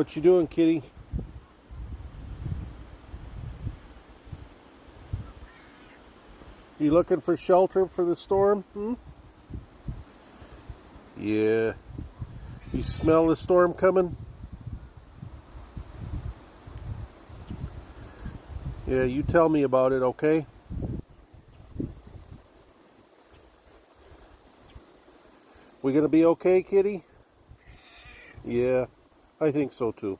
What you doing, kitty? You looking for shelter for the storm? Yeah. You smell the storm coming? Yeah, you tell me about it, okay? We gonna be okay, kitty? Yeah, I think so too.